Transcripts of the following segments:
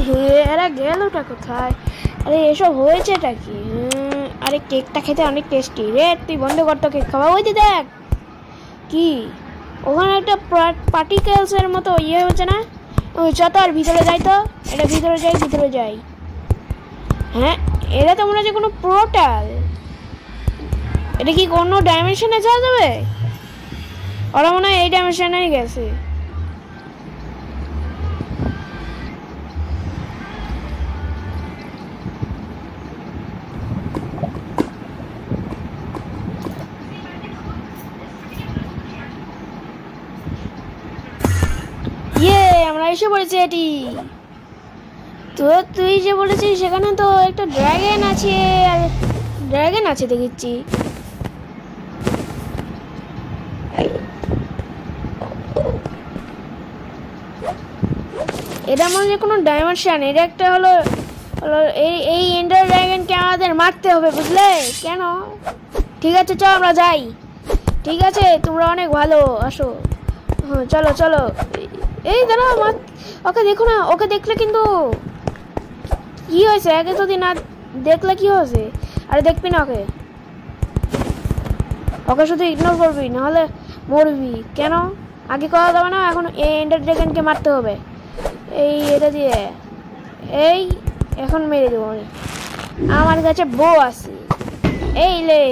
হে এরা গেলটা কোথায়? আরে এসব হয়েছেটা কি? আরে কেকটা খেতে অনেক টেস্টি রে। তুই বন্ধ কর তো, কেক খাওয়া। ওই দেখ কি ওখানে একটা পার্টিকেলসের মতো ইয়ে হচ্ছে না? ওই চত আর ভিতরে যাই তো, এটা ভিতরে যাই। হ্যাঁ, এটা তো মনে হচ্ছে কোনো পোর্টাল। এটা কি কোনো ডাইমেনশনে যাওয়া যাবে? ওরা মনে হয় এই ডাইমেনশনেই গেছে। আমরা এসে পড়েছি। এটি তো তুই যে বলেছিস সেখানে তো একটা ড্রাগন আছে, আর ড্রাগন আছে দেখছি। এটা মনে হয় কোনো ডাইমেনশন। এটা একটা হলো এই এন্ডার ড্রাগনকে আমাদের মারতে হবে, বুঝলে? কেন? ঠিক আছে চল আমরা যাই। ঠিক আছে, তোমরা অনেক ভালো, আসো। হ্যাঁ চলো। এই দাঁড়া, ওকে দেখো না। ওকে দেখলে কিন্তু কি হয়েছে? আগে যদি না দেখলে কি হয়েছে? আরে দেখবি না ওকে শুধু ইগনোর করবি, নাহলে মরবি। কেন? আগে করা যাবে না? এখন এই এন্ডার ড্রাগনকে মারতে হবে। এটা দিয়ে এখন মেরে দেবো। আমার কাছে বউ আছে, এই লে।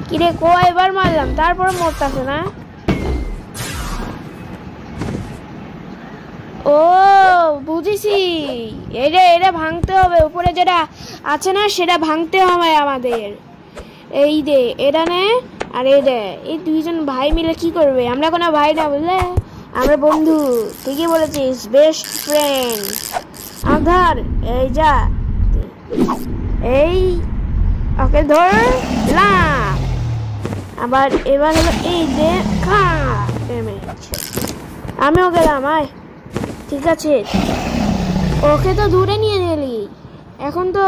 কিরে কয়বার মারলাম, তারপরে মরতেছে না? ও বুঝেছি, এটা ভাঙতে হবে। উপরে যেটা আছে না, সেটা ভাঙতে হবে আমাদের। এই দে, এটা নে, আর এই দুইজন ভাই মিলে কি করবে? আমরা কোনো ভাই না, বুঝলে? আমরা বন্ধু। ঠিকই বলেছিস, বেস্ট ফ্রেন্ড। আধার এই যা, এই ওকে ধর না। আবার এবার হলো এই যে ড্যামেজ। আমিও গেলাম, আয়। ঠিক আছে, ওকে তো দূরে নিয়ে গেলি, এখন তো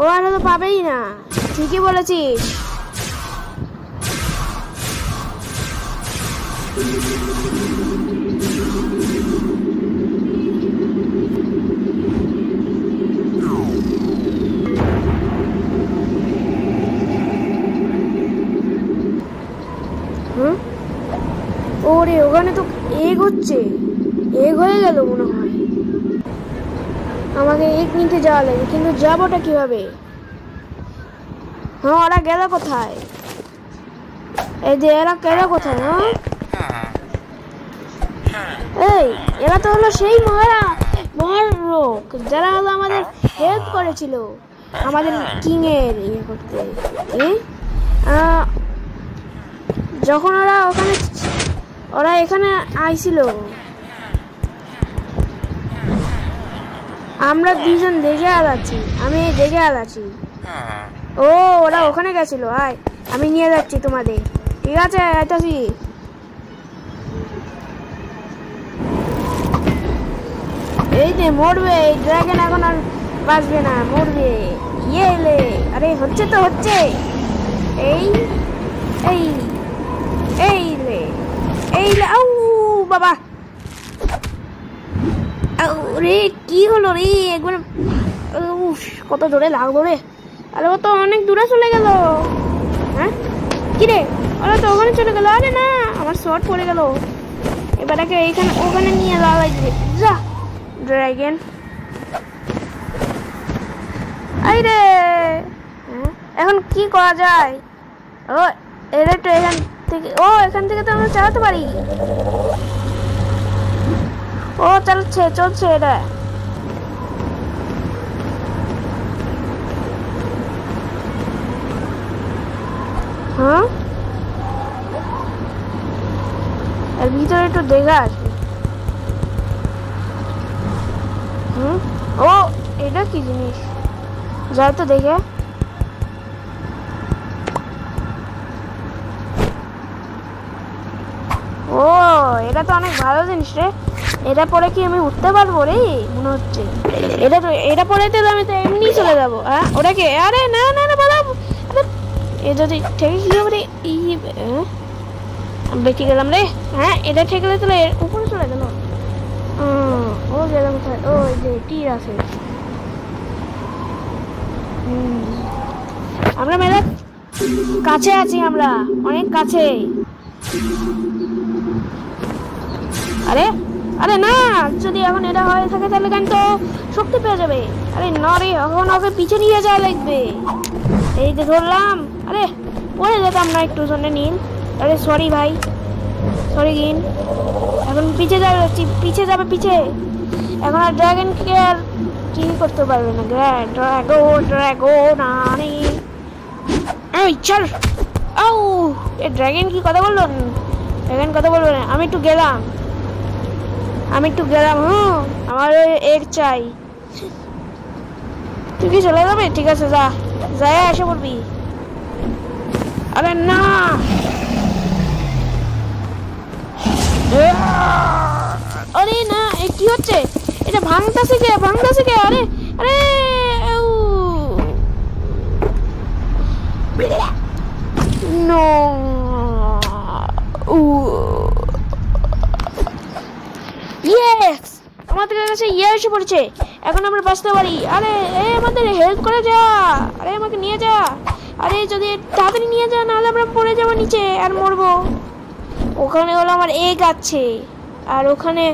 ও আর তো পাবেই না। ঠিকই বলেছিস। ওরে ওখানে তো এগ হচ্ছে, এগ হয়ে গেল মনে হয়। আমাকে এগ নিতে যাওয়া লাগে, কিন্তু যাবোটা কিভাবে? হ্যাঁ, ওরা গেল কোথায়? এই যে এরা গেল কোথায়? এই এরা তো হলো সেই মহারক, যারা হলো আমাদের হেল্প করেছিল আমাদের কিং এর ইয়ে করতে। যখন ওরা এখানে আইছিল, আমরা দুজন দেখে আলাচ্ছি। ও ওরা ওখানে গেছিল। আয়, আমি নিয়ে যাচ্ছি তোমাদের। ঠিক আছে, আইতাছি। এই যে মরবে এই ড্রাগন, এখন আর বাঁচবে না, মরবে। ইয়ে লে, আরে হচ্ছে তো হচ্ছে। এই লে, আউ বাবা, রে কি হলো রে? একবার কত জোরে লাগলো রে। আরে ও তো অনেক দূরে চলে গেল। হ্যাঁ কি রে, ওরা তো ওখানে চলে গেল। আরে না, আমার শর্ট পড়ে গেল। এবার ওখানে নিয়ে যাওয়া লাগবে। যা ড্রাগন, আই রে। এখন কি করা যায়? ও এটা তো এখান থেকে তো আমরা চালাতে পারি। ও চলছে এটা। হ্যাঁ, এর ভিতরে একটু দেখা আসবে। ও এটা কি জিনিস? যাই তো দেখে। ও এটা তো অনেক ভালো জিনিস রে। এটা পরে কি আমি উঠতে পারবো রে? মনে হচ্ছে এটা পরে তো আমি তো এমনি চলে যাবো। হ্যাঁ ওটাকে, আরে না বাবা, এ যদি ঠেকে কি হবে রে? বেঁচে গেলাম রে। হ্যাঁ, এটা ঠেকলে তো উপরে চলে গেল। ও গেল কোথায়? ও এই যে তীর আছে। আমরা মেলা কাছে আছি, আমরা অনেক কাছে। আরে আরে না, যদি এখন এটা হয়ে থাকে তাহলে কেন তো শক্তি পেয়ে যাবে। আরে না রে, এখন ওকে পিছে নিয়ে যাওয়া লাগবে। এই যে ধরলাম। আরে পড়ে যেতাম না একটু জন্য নীল। আরে সরি ভাই, সরি গিন। এখন পিছে যাবে, পিছে যাবে, পিছে। এখন আর ড্রাগনকে আর কি করতে পারবে না। ড্রাগন আরে এই চল। ও এ ড্রাগন কি কথা বললো? ড্রাগন কথা বলবো না, আমি একটু গেলাম। আমার এগ চাই। তুই কি চলে যাবে? ঠিক আছে, যা যাই এসে পড়বি। আরে না, আরে না, কি হচ্ছে? এটা ভাঙতেছে কে? আরে আরে নো, ইয়েস, আমাদের কাছে এসে পড়েছে। এখন আমরা বাঁচতে পারি। আরে আমাদের হেল্প করে যা। আরে আমাকে নিয়ে যা। আরে যদি তাড়াতাড়ি নিয়ে যা, নাহলে আমরা পড়ে যাবো নিচে আর মরবো। ওখানে হলো আমার এগ আছে, আর ওখানে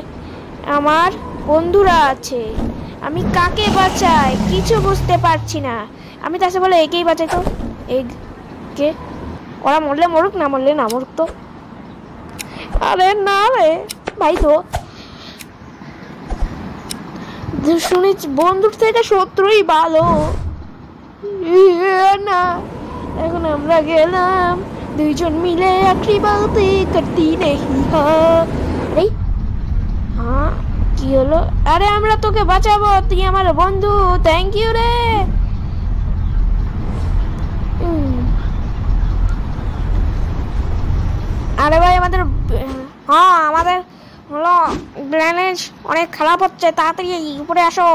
আমার বন্ধুরা আছে। আমি কাকে বাঁচাই কিছু বুঝতে পারছি না। আমি তাকে বলে একেই বাঁচাই তো। এগ কে? ওরা মরলে মরুক, না মরলে না মরুক তো। আরে না রে ভাই, তো শুনেছি বন্ধুর থেকে শত্রুই ভালো। না, এখন আমরা গেলাম দুইজন মিলে আখরি বাতে করতি নেই। হ্যাঁ কি হলো? আরে আমরা তোকে বাঁচাবো, তুই আমার বন্ধু। থ্যাংক ইউ রে। আরে ভাই আমাদের হলো ব্যালেন্স অনেক খারাপ হচ্ছে, তাড়াতাড়ি উপরে আসো।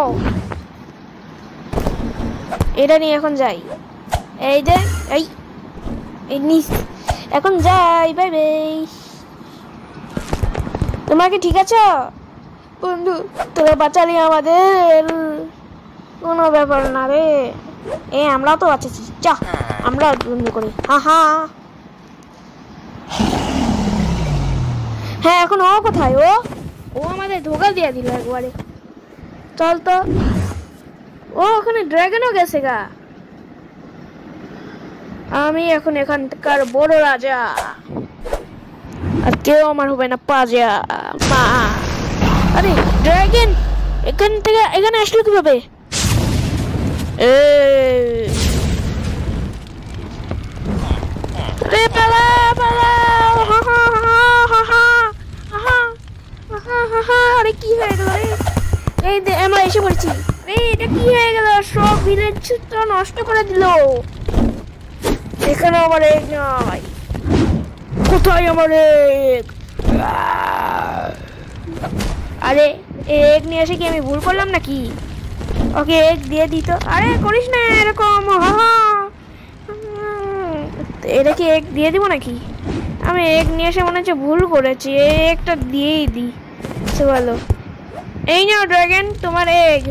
এটা নিয়ে এখন যাই। এই যে এই নিস, এখন যাই। Bye bye. তোমরা কি ঠিক আছো বন্ধু? তোরা বাঁচালি আমাদের, কোনো ব্যাপার না রে। আমরাও তো বাঁচেছি, চা আমরা বন্ধু করি। হ্যাঁ, এখন ও কোথায়? ও আমাদের ধোকা দিয়ে দিল একবারে। চল তো। ও ওখানে ড্রাগনও গেছে গা। আমি এখন এখানকার বড় রাজা, আর কেউ আমার হবে না পাজা মা। আরে ড্রাগন এখান থেকে এখানে আসলো কিভাবে? আরে কি হয়ে গেল রে? এই আমরা এসে পড়েছি। এটা কি হয়ে গেল? সব ভিলেজটা নষ্ট করে দিল। এখানে আমার এগ নাই। কোথায় আমার এগ? আরে এগ নিয়ে এসে কি আমি ভুল করলাম নাকি? ওকে এগ দিয়ে দিত। আরে করিস না এরকম। এটা কি এগ দিয়ে দিব নাকি? আমি এগ নিয়ে এসে মনে হচ্ছে ভুল করেছি। এগটা দিয়েই দিই। ভালো, এই নাও ড্রাগন তোমার এগ।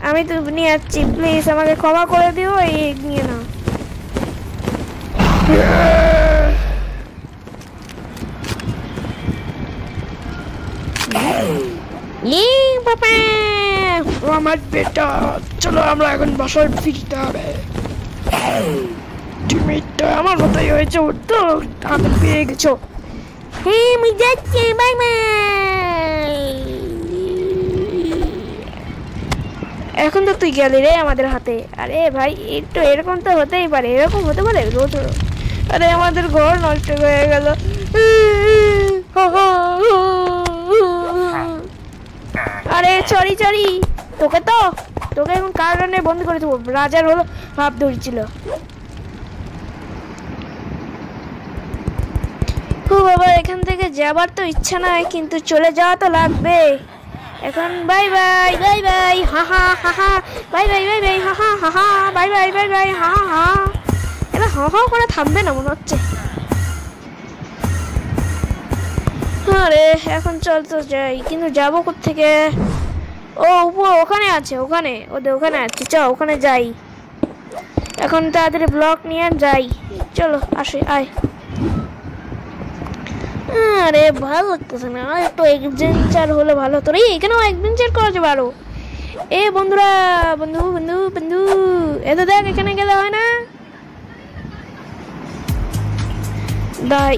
আমি তো নিয়ে যাচ্ছি, প্লিজ আমাকে ক্ষমা করে দিও। এই এগ নিয়ে নাও। আমার বেটা, চলো আমরা এখন বাসায় ফিরতে হবে। তুমি তো আমার মতোই হয়েছে, তো হাতে পেয়ে গেছো। হ্যাঁ আমি যাচ্ছি, বাই বাই। এখন তো তুই গেলি রে আমাদের হাতে। আরে ভাই একটু এরকম তো হতেই পারে, এরকম হতে পারে রোজ। আরে আমাদের ঘর নষ্ট হয়ে গেল। আরে সরি তোকে এখন কারণে বন্ধ করে দেবো। রাজার হলো ভাব ধরেছিল। ও বাবা, এখান থেকে যাবার তো ইচ্ছা নাই, কিন্তু চলে যাওয়া তো লাগবে এখন। Bye bye bye bye, bye bye bye bye, bye bye bye bye, এটা করে থামবে না মনে হচ্ছে। আরে এখন চল তো যাই, কিন্তু যাবো কোত্থেকে? ও উপর ওখানে আছে, ওখানে আছে, চ ওখানে যাই। এখন তাড়াতাড়ি ব্লক নিয়ে যাই, চলো আসে আয়। আরে ভালো লাগতেছে না, আর একটু এডভেঞ্চার হলে ভালো হতো রে। এখানেও এডভেঞ্চার করা যাবে আরো। এ বন্ধুরা, বন্ধু বন্ধু বন্ধু, এত দেখ এখানে গেলে হয় না? দাই